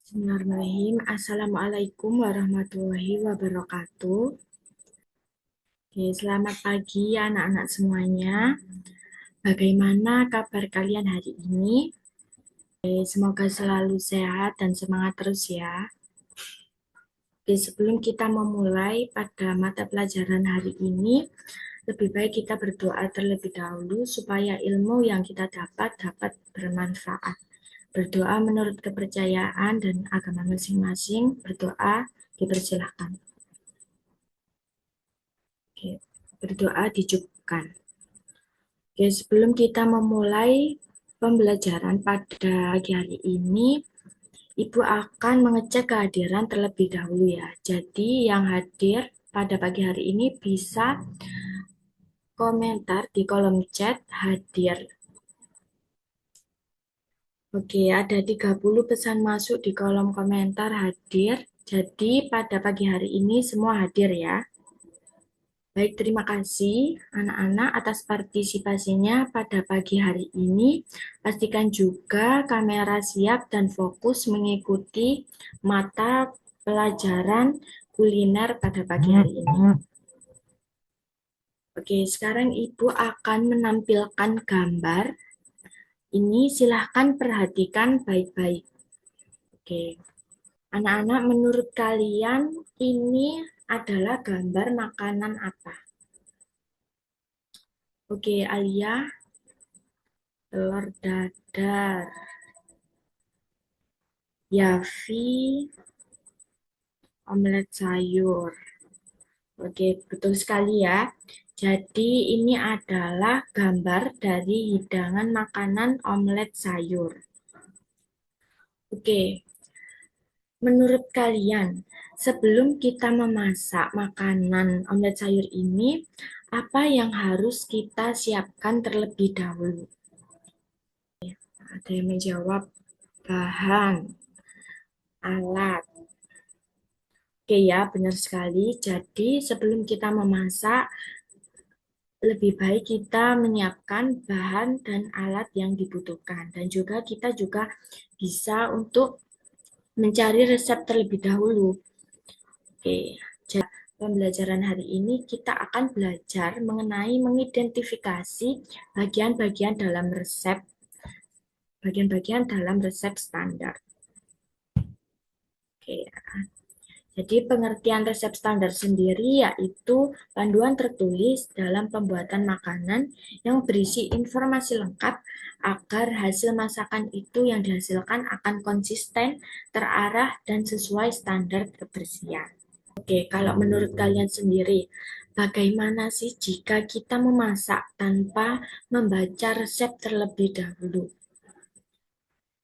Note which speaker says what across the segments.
Speaker 1: Bismillahirrahmanirrahim. Assalamualaikum warahmatullahi wabarakatuh. Oke, selamat pagi anak-anak semuanya. Bagaimana kabar kalian hari ini? Semoga selalu sehat dan semangat terus ya. Oke, sebelum kita memulai pada mata pelajaran hari ini, lebih baik kita berdoa terlebih dahulu supaya ilmu yang kita dapat bermanfaat. Berdoa menurut kepercayaan dan agama masing-masing. Berdoa dipersilahkan. Oke, berdoa dicukupkan. Oke, sebelum kita memulai pembelajaran pada pagi hari ini, Ibu akan mengecek kehadiran terlebih dahulu ya. Jadi yang hadir pada pagi hari ini bisa komentar di kolom chat hadir. Oke, ada 30 pesan masuk di kolom komentar hadir. Jadi pada pagi hari ini semua hadir ya. Baik, terima kasih anak-anak atas partisipasinya pada pagi hari ini. Pastikan juga kamera siap dan fokus mengikuti mata pelajaran kuliner pada pagi hari ini. Oke, sekarang Ibu akan menampilkan gambar. Ini silahkan perhatikan baik-baik. Oke, anak-anak menurut kalian ini adalah gambar makanan apa? Oke, Alia. Telur dadar. Yafi, omelet sayur. Oke, betul sekali ya. Jadi ini adalah gambar dari hidangan makanan omelet sayur. Oke, menurut kalian, sebelum kita memasak makanan omelet sayur ini, apa yang harus kita siapkan terlebih dahulu? Ada yang menjawab bahan, alat. Oke ya, benar sekali. Jadi sebelum kita memasak, lebih baik kita menyiapkan bahan dan alat yang dibutuhkan. Dan juga kita juga bisa untuk mencari resep terlebih dahulu. Oke, jadi pembelajaran hari ini kita akan belajar mengenai mengidentifikasi bagian-bagian dalam resep standar. Oke. Jadi pengertian resep standar sendiri yaitu panduan tertulis dalam pembuatan makanan yang berisi informasi lengkap agar hasil masakan itu yang dihasilkan akan konsisten, terarah, dan sesuai standar kebersihan. Oke, kalau menurut kalian sendiri, bagaimana sih jika kita memasak tanpa membaca resep terlebih dahulu?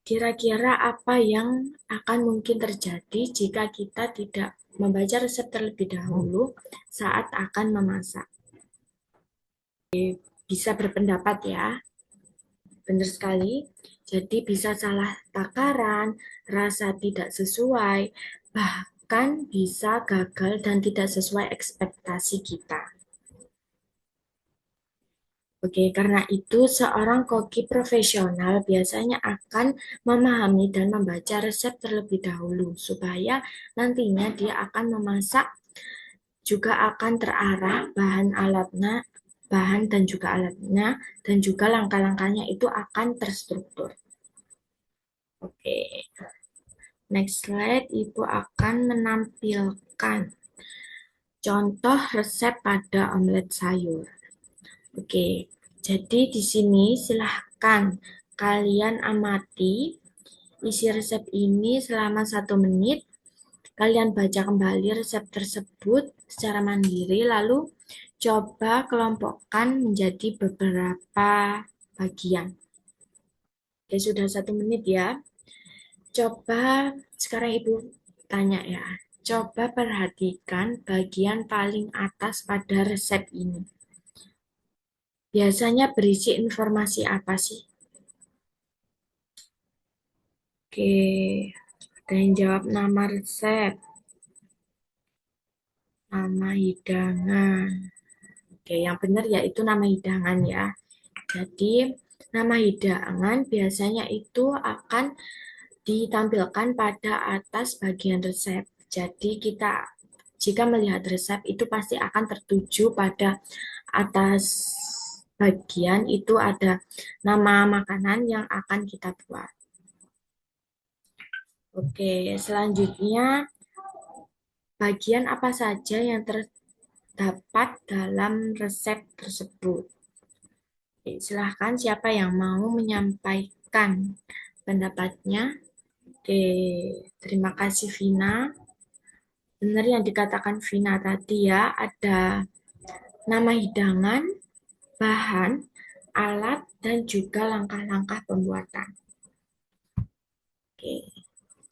Speaker 1: Kira-kira apa yang akan mungkin terjadi jika kita tidak membaca resep terlebih dahulu saat akan memasak? Bisa berpendapat ya, benar sekali. Jadi bisa salah takaran, rasa tidak sesuai, bahkan bisa gagal dan tidak sesuai ekspektasi kita. Oke, karena itu seorang koki profesional biasanya akan memahami dan membaca resep terlebih dahulu supaya nantinya dia akan memasak juga akan terarah bahan dan juga alatnya dan juga langkah-langkahnya itu akan terstruktur. Oke, next slide Ibu akan menampilkan contoh resep pada omelet sayur. Oke, jadi di sini silahkan kalian amati isi resep ini selama 1 menit. Kalian baca kembali resep tersebut secara mandiri, lalu coba kelompokkan menjadi beberapa bagian. Oke, sudah 1 menit ya. Coba sekarang Ibu tanya ya. Coba perhatikan bagian paling atas pada resep ini. Biasanya berisi informasi apa sih? Oke, ada yang jawab nama resep, nama hidangan. Oke, yang benar yaitu nama hidangan ya. Jadi, nama hidangan biasanya itu akan ditampilkan pada atas bagian resep. Jadi kita jika melihat resep itu pasti akan tertuju pada atas bagian itu ada nama makanan yang akan kita buat. Oke, selanjutnya bagian apa saja yang terdapat dalam resep tersebut. Oke, silahkan siapa yang mau menyampaikan pendapatnya. Oke, terima kasih Vina. Benar yang dikatakan Vina tadi ya, ada nama hidangan, bahan, alat, dan juga langkah-langkah pembuatan. Oke.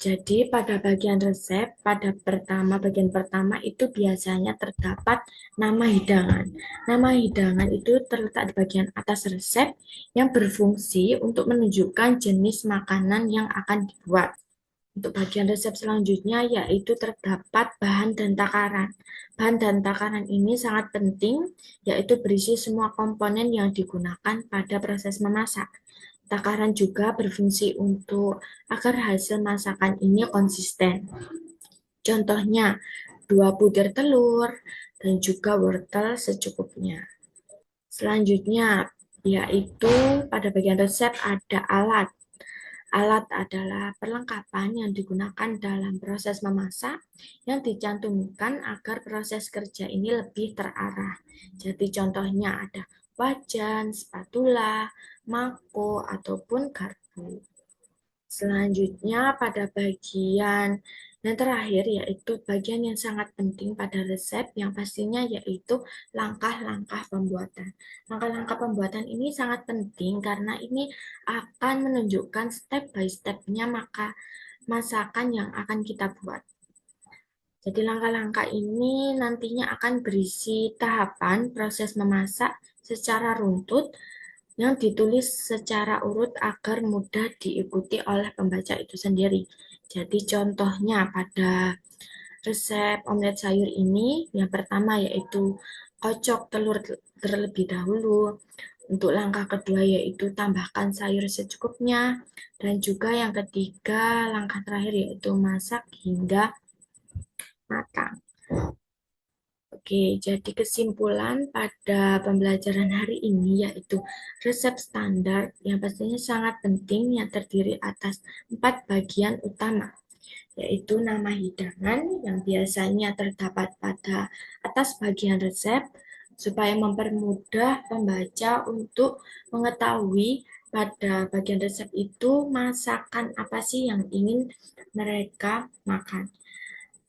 Speaker 1: Jadi pada bagian resep, bagian pertama itu biasanya terdapat nama hidangan. Nama hidangan itu terletak di bagian atas resep yang berfungsi untuk menunjukkan jenis makanan yang akan dibuat. Untuk bagian resep selanjutnya yaitu terdapat bahan dan takaran. Bahan dan takaran ini sangat penting, yaitu berisi semua komponen yang digunakan pada proses memasak. Takaran juga berfungsi untuk agar hasil masakan ini konsisten. Contohnya, 2 butir telur dan juga wortel secukupnya. Selanjutnya, yaitu pada bagian resep ada alat. Alat adalah perlengkapan yang digunakan dalam proses memasak yang dicantumkan agar proses kerja ini lebih terarah. Jadi contohnya ada wajan, spatula, mako, ataupun garpu. Selanjutnya pada bagian yang terakhir yaitu bagian yang sangat penting pada resep yang pastinya yaitu langkah-langkah pembuatan. Langkah-langkah pembuatan ini sangat penting karena ini akan menunjukkan step by step-nya maka masakan yang akan kita buat. Jadi langkah-langkah ini nantinya akan berisi tahapan proses memasak secara runtut yang ditulis secara urut agar mudah diikuti oleh pembaca itu sendiri. Jadi contohnya pada resep omelet sayur ini, yang pertama yaitu kocok telur terlebih dahulu. Untuk langkah kedua yaitu tambahkan sayur secukupnya. Dan juga yang ketiga, langkah terakhir yaitu masak hingga matang. Oke, jadi kesimpulan pada pembelajaran hari ini yaitu resep standar yang pastinya sangat penting yang terdiri atas 4 bagian utama, yaitu nama hidangan yang biasanya terdapat pada atas bagian resep supaya mempermudah pembaca untuk mengetahui pada bagian resep itu masakan apa sih yang ingin mereka makan.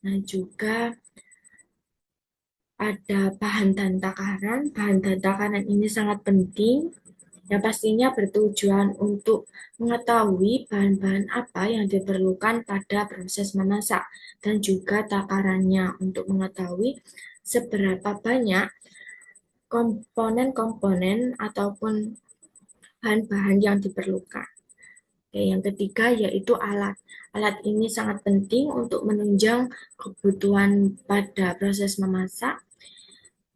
Speaker 1: Nah, juga ada bahan dan takaran. Bahan dan takaran ini sangat penting, yang pastinya bertujuan untuk mengetahui bahan-bahan apa yang diperlukan pada proses memasak, dan juga takarannya untuk mengetahui seberapa banyak komponen-komponen ataupun bahan-bahan yang diperlukan. Oke, yang ketiga yaitu alat. Alat ini sangat penting untuk menunjang kebutuhan pada proses memasak.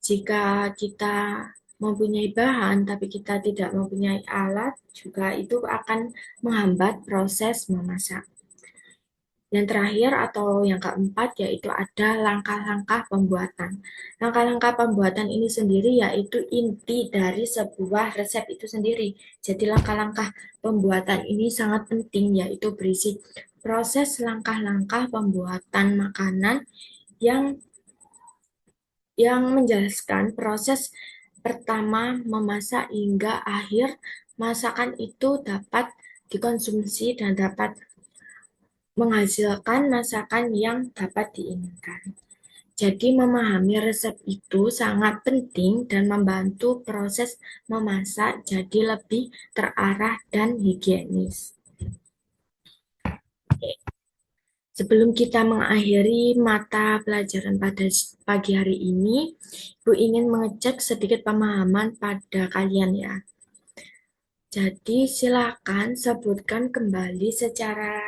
Speaker 1: Jika kita mempunyai bahan tapi kita tidak mempunyai alat, juga itu akan menghambat proses memasak. Yang terakhir atau yang keempat yaitu ada langkah-langkah pembuatan. Langkah-langkah pembuatan ini sendiri yaitu inti dari sebuah resep itu sendiri. Jadi langkah-langkah pembuatan ini sangat penting yaitu berisi proses langkah-langkah pembuatan makanan yang menjelaskan proses pertama memasak hingga akhir masakan itu dapat dikonsumsi dan dapat menghasilkan masakan yang dapat diinginkan. Jadi memahami resep itu sangat penting dan membantu proses memasak jadi lebih terarah dan higienis. Sebelum kita mengakhiri mata pelajaran pada pagi hari ini, Ibu ingin mengecek sedikit pemahaman pada kalian ya. Jadi silakan sebutkan kembali secara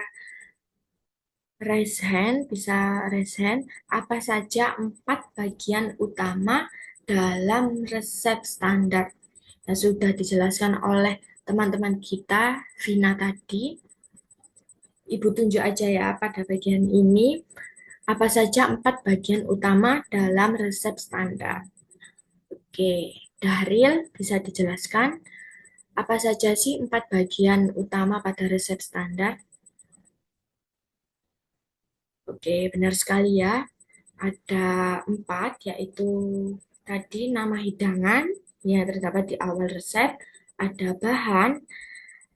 Speaker 1: raise hand, bisa raise hand, apa saja 4 bagian utama dalam resep standar yang sudah dijelaskan oleh teman-teman kita, Vina tadi. Ibu tunjuk aja ya pada bagian ini, apa saja 4 bagian utama dalam resep standar. Oke, Dahril bisa dijelaskan apa saja sih 4 bagian utama pada resep standar? Oke, benar sekali ya. Ada 4, yaitu tadi nama hidangan yang terdapat di awal resep, ada bahan,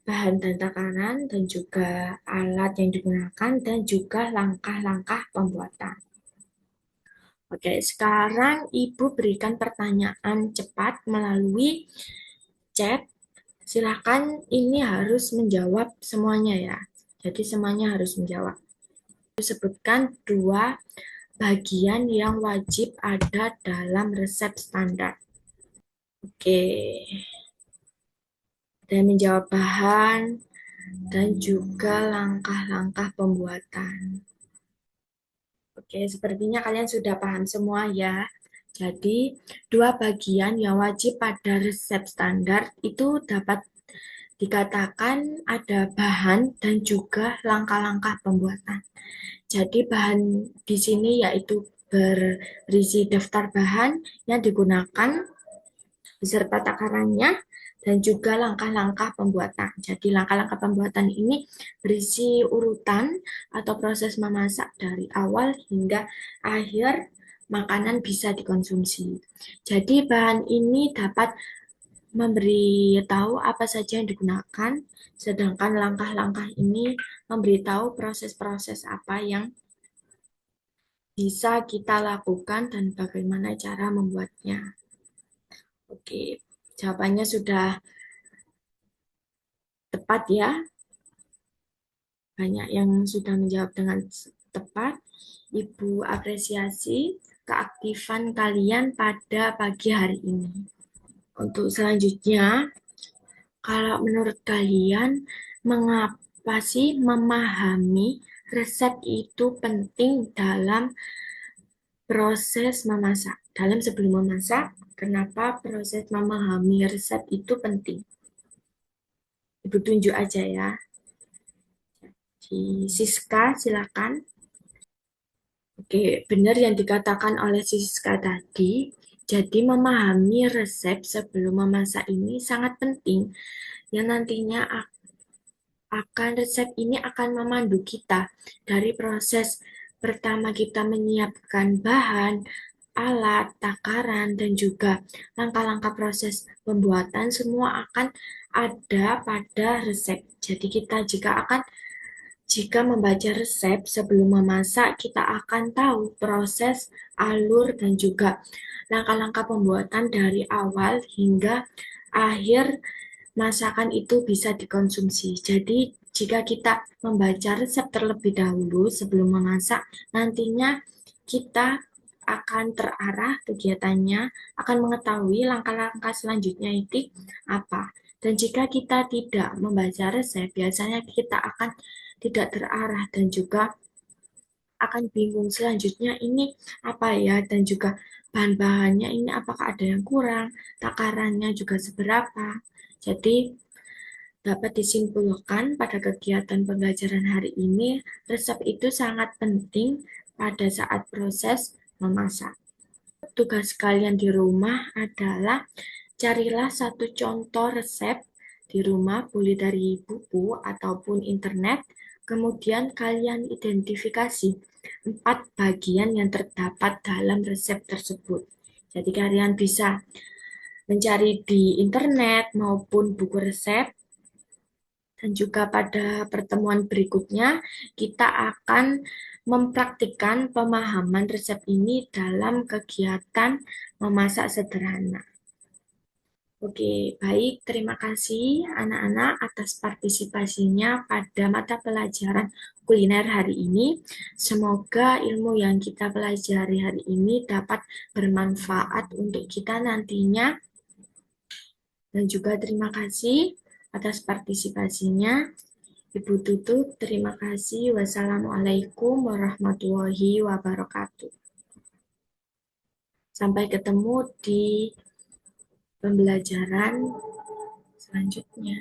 Speaker 1: bahan dan takaran, dan juga alat yang digunakan, dan juga langkah-langkah pembuatan. Oke, sekarang Ibu berikan pertanyaan cepat melalui chat. Silakan ini harus menjawab semuanya ya. Jadi semuanya harus menjawab. Sebutkan 2 bagian yang wajib ada dalam resep standar. Oke, dan menjawab bahan dan juga langkah-langkah pembuatan. Oke, sepertinya kalian sudah paham semua ya. Jadi, 2 bagian yang wajib pada resep standar itu dapat dikatakan ada bahan dan juga langkah-langkah pembuatan. Jadi bahan di sini yaitu berisi daftar bahan yang digunakan beserta takarannya dan juga langkah-langkah pembuatan. Jadi langkah-langkah pembuatan ini berisi urutan atau proses memasak dari awal hingga akhir makanan bisa dikonsumsi. Jadi bahan ini dapat memberitahu apa saja yang digunakan, sedangkan langkah-langkah ini memberitahu proses-proses apa yang bisa kita lakukan dan bagaimana cara membuatnya. Oke, jawabannya sudah tepat ya. Banyak yang sudah menjawab dengan tepat. Ibu apresiasi keaktifan kalian pada pagi hari ini. Untuk selanjutnya, kalau menurut kalian, mengapa sih memahami resep itu penting dalam proses memasak? Dalam sebelum memasak, kenapa proses memahami resep itu penting? Ibu tunjuk aja ya. Di Siska, silakan. Oke, benar yang dikatakan oleh Siska tadi. Jadi memahami resep sebelum memasak ini sangat penting. Yang nantinya resep ini akan memandu kita dari proses pertama kita menyiapkan bahan, alat, takaran, dan juga langkah-langkah proses pembuatan semua akan ada pada resep. Jadi kita jika membaca resep sebelum memasak, kita akan tahu proses, alur, dan juga langkah-langkah pembuatan dari awal hingga akhir masakan itu bisa dikonsumsi. Jadi, jika kita membaca resep terlebih dahulu sebelum memasak, nantinya kita akan terarah kegiatannya, akan mengetahui langkah-langkah selanjutnya itu apa. Dan jika kita tidak membaca resep, biasanya kita akan tidak terarah dan juga akan bingung selanjutnya ini apa ya, dan juga bahan-bahannya ini apakah ada yang kurang, takarannya juga seberapa. Jadi dapat disimpulkan pada kegiatan pembelajaran hari ini, resep itu sangat penting pada saat proses memasak. Tugas kalian di rumah adalah carilah satu contoh resep di rumah, boleh dari buku ataupun internet. Kemudian kalian identifikasi 4 bagian yang terdapat dalam resep tersebut. Jadi kalian bisa mencari di internet maupun buku resep. Dan juga pada pertemuan berikutnya kita akan mempraktikkan pemahaman resep ini dalam kegiatan memasak sederhana. Oke, baik. Terima kasih anak-anak atas partisipasinya pada mata pelajaran kuliner hari ini. Semoga ilmu yang kita pelajari hari ini dapat bermanfaat untuk kita nantinya. Dan juga terima kasih atas partisipasinya. Ibu tutup, terima kasih. Wassalamualaikum warahmatullahi wabarakatuh. Sampai ketemu di pembelajaran selanjutnya.